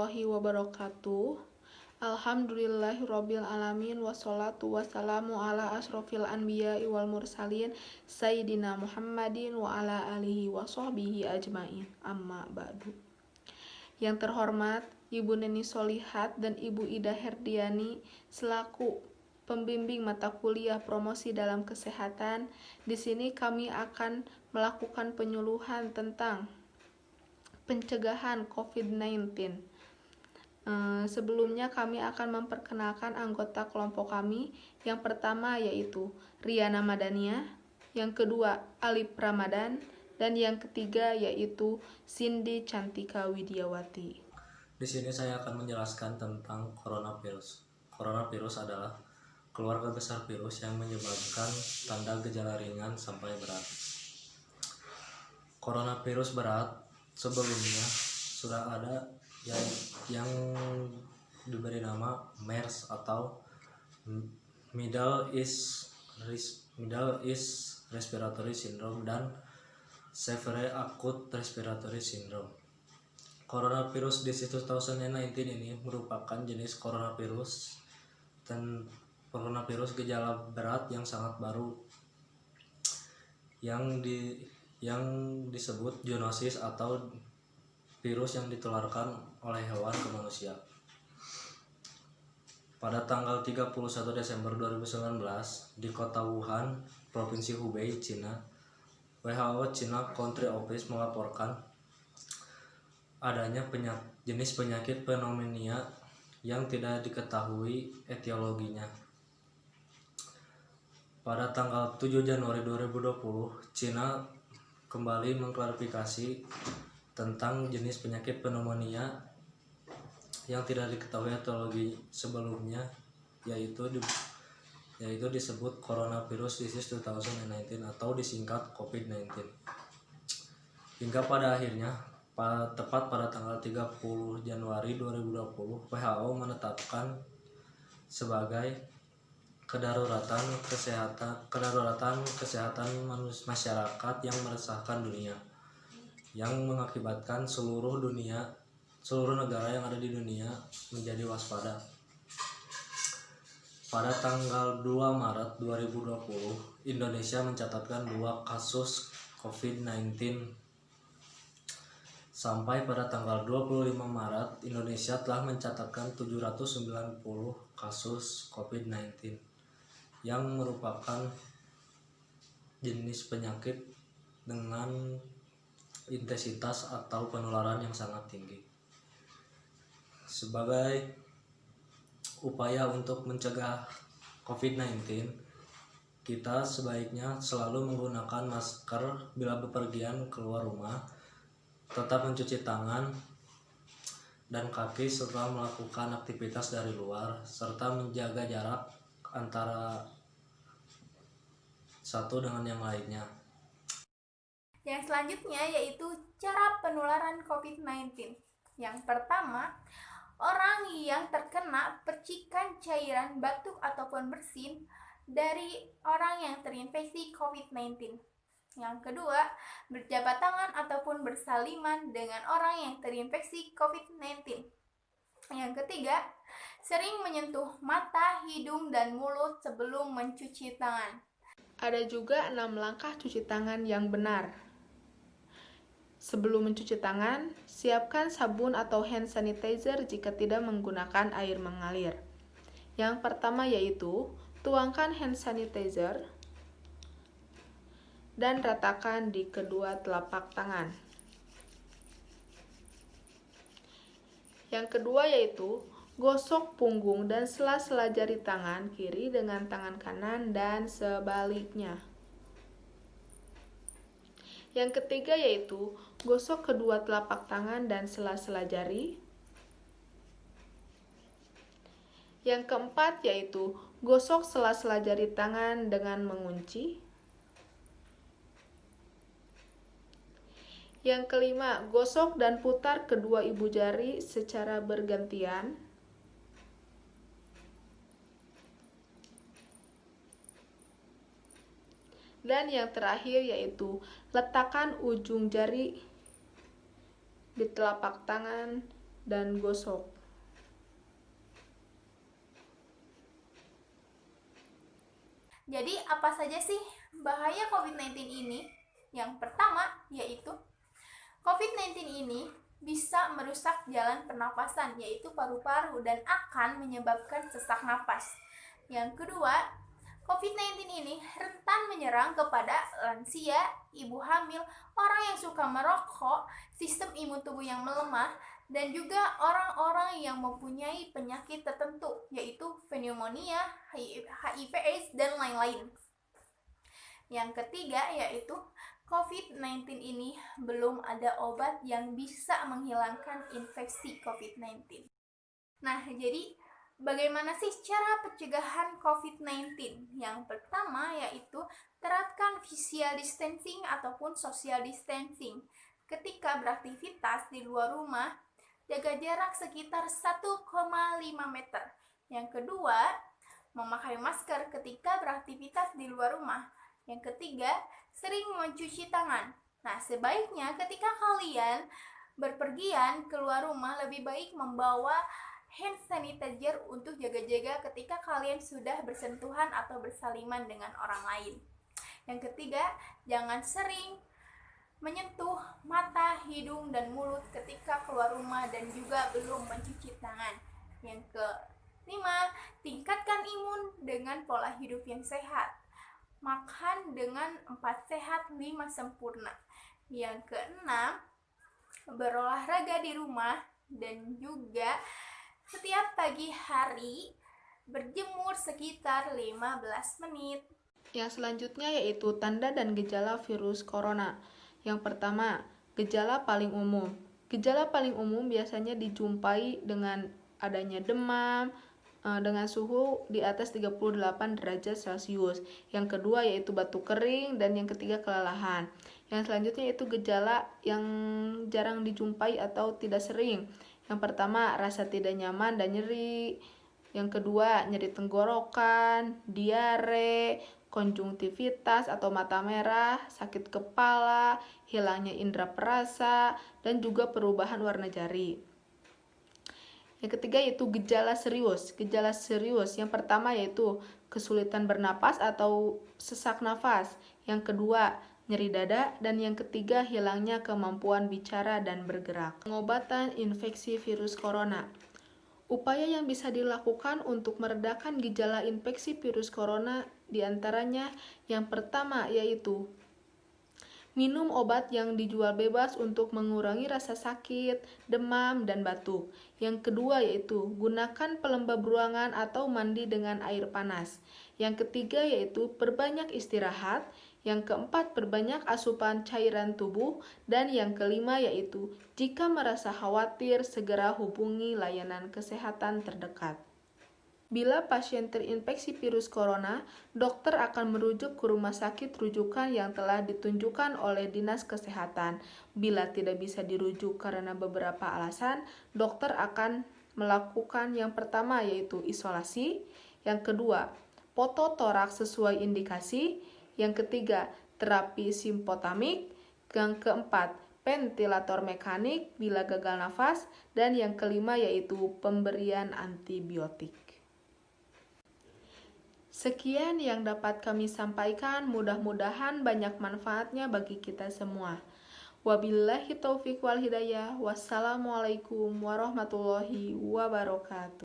warahmatullahi wabarakatuh. Alhamdulillahirabbil alamin wassalatu wassalamu ala asrofil anbiya wal mursalin sayyidina Muhammadin wa ala alihi wa sahbihi ajmain. Amma ba'du. Yang terhormat Ibu Neni Solihat dan Ibu Ida Herdiani selaku pembimbing mata kuliah promosi dalam kesehatan, di sini kami akan melakukan penyuluhan tentang pencegahan COVID-19. Sebelumnya kami akan memperkenalkan anggota kelompok kami. Yang pertama yaitu Riana Madania, yang kedua Alip Ramadan, dan yang ketiga yaitu Cindy Cantika Widiawati. Di sini saya akan menjelaskan tentang coronavirus. Coronavirus adalah keluarga besar virus yang menyebabkan tanda gejala ringan sampai berat. Coronavirus berat sebelumnya sudah ada yang diberi nama MERS atau Middle East Respiratory Syndrome dan Severe Acute Respiratory Syndrome. Coronavirus disease 2019 ini merupakan jenis coronavirus dan coronavirus gejala berat yang sangat baru yang disebut zoonosis atau virus yang ditularkan oleh hewan ke manusia. Pada tanggal 31 Desember 2019 di kota Wuhan, Provinsi Hubei, Cina, WHO China Country Office melaporkan adanya jenis penyakit pneumonia yang tidak diketahui etiologinya. Pada tanggal 7 Januari 2020, China kembali mengklarifikasi tentang jenis penyakit pneumonia yang tidak diketahui etiologi sebelumnya, yaitu disebut coronavirus disease 2019 atau disingkat COVID-19. Hingga pada akhirnya tepat pada tanggal 30 Januari 2020, WHO menetapkan sebagai kedaruratan kesehatan masyarakat yang meresahkan dunia, yang mengakibatkan seluruh negara yang ada di dunia menjadi waspada. Pada tanggal 2 Maret 2020, Indonesia mencatatkan 2 kasus COVID-19. Sampai pada tanggal 25 Maret, Indonesia telah mencatatkan 790 kasus COVID-19 yang merupakan jenis penyakit dengan intensitas atau penularan yang sangat tinggi. Sebagai upaya untuk mencegah COVID-19, kita sebaiknya selalu menggunakan masker bila bepergian keluar rumah, tetap mencuci tangan dan kaki setelah melakukan aktivitas dari luar, serta menjaga jarak antara satu dengan yang lainnya. Yang selanjutnya yaitu cara penularan COVID-19. Yang pertama, orang yang terkena percikan cairan batuk ataupun bersin dari orang yang terinfeksi COVID-19. Yang kedua, berjabat tangan ataupun bersaliman dengan orang yang terinfeksi COVID-19. Yang ketiga, sering menyentuh mata, hidung, dan mulut sebelum mencuci tangan. Ada juga 6 langkah cuci tangan yang benar. Sebelum mencuci tangan, siapkan sabun atau hand sanitizer jika tidak menggunakan air mengalir. Yang pertama yaitu, tuangkan hand sanitizer dan ratakan di kedua telapak tangan. Yang kedua yaitu, gosok punggung dan sela-sela jari tangan kiri dengan tangan kanan dan sebaliknya. Yang ketiga yaitu, gosok kedua telapak tangan dan sela-sela jari. Yang keempat yaitu, gosok sela-sela jari tangan dengan mengunci. Yang kelima, gosok dan putar kedua ibu jari secara bergantian. Dan yang terakhir yaitu, letakkan ujung jari di telapak tangan dan gosok. Jadi apa saja sih bahaya COVID-19 ini? Yang pertama yaitu COVID-19 ini bisa merusak jalan pernapasan yaitu paru-paru dan akan menyebabkan sesak napas. Yang kedua, COVID-19 ini rentan menyerang kepada lansia, ibu hamil, orang yang suka merokok, sistem imun tubuh yang melemah, dan juga orang-orang yang mempunyai penyakit tertentu yaitu pneumonia, HIV/AIDS, dan lain-lain. Yang ketiga yaitu COVID-19 ini belum ada obat yang bisa menghilangkan infeksi COVID-19. Nah, jadi bagaimana sih cara pencegahan COVID-19? Yang pertama yaitu terapkan physical distancing ataupun social distancing. Ketika beraktivitas di luar rumah, jaga jarak sekitar 1,5 meter. Yang kedua, memakai masker ketika beraktivitas di luar rumah. Yang ketiga, sering mencuci tangan. Nah, sebaiknya ketika kalian berpergian keluar rumah, lebih baik membawa hand sanitizer untuk jaga-jaga ketika kalian sudah bersentuhan atau bersaliman dengan orang lain. Yang ketiga, jangan sering menyentuh mata, hidung, dan mulut ketika keluar rumah dan juga belum mencuci tangan. Yang kelima, tingkatkan imun dengan pola hidup yang sehat. Makan dengan 4 sehat 5 sempurna. Yang keenam, berolahraga di rumah dan juga setiap pagi hari berjemur sekitar 15 menit. Yang selanjutnya yaitu tanda dan gejala virus corona. Yang pertama, gejala paling umum. Gejala paling umum biasanya dijumpai dengan adanya demam, dengan suhu di atas 38 derajat Celcius. Yang kedua yaitu batuk kering, dan yang ketiga kelelahan. Yang selanjutnya yaitu gejala yang jarang dijumpai atau tidak sering. Yang pertama, rasa tidak nyaman dan nyeri. Yang kedua, nyeri tenggorokan, diare, konjungtivitas atau mata merah, sakit kepala, hilangnya indera perasa, dan juga perubahan warna jari. Yang ketiga yaitu gejala serius. Gejala serius yang pertama yaitu kesulitan bernapas atau sesak nafas. Yang kedua, nyeri dada, dan yang ketiga hilangnya kemampuan bicara dan bergerak. Pengobatan infeksi virus corona. Upaya yang bisa dilakukan untuk meredakan gejala infeksi virus corona diantaranya yang pertama yaitu minum obat yang dijual bebas untuk mengurangi rasa sakit, demam, dan batuk. Yang kedua yaitu gunakan pelembab ruangan atau mandi dengan air panas. Yang ketiga yaitu perbanyak istirahat. Yang keempat, perbanyak asupan cairan tubuh. Dan yang kelima yaitu jika merasa khawatir, segera hubungi layanan kesehatan terdekat. Bila pasien terinfeksi virus corona, dokter akan merujuk ke rumah sakit rujukan yang telah ditunjukkan oleh Dinas Kesehatan. Bila tidak bisa dirujuk karena beberapa alasan, dokter akan melakukan yang pertama yaitu isolasi, yang kedua, foto toraks sesuai indikasi, yang ketiga, terapi simpotamik, yang keempat, ventilator mekanik bila gagal nafas, dan yang kelima yaitu pemberian antibiotik. Sekian yang dapat kami sampaikan, mudah-mudahan banyak manfaatnya bagi kita semua. Wabillahi taufiq wal hidayah. Wassalamualaikum warahmatullahi wabarakatuh.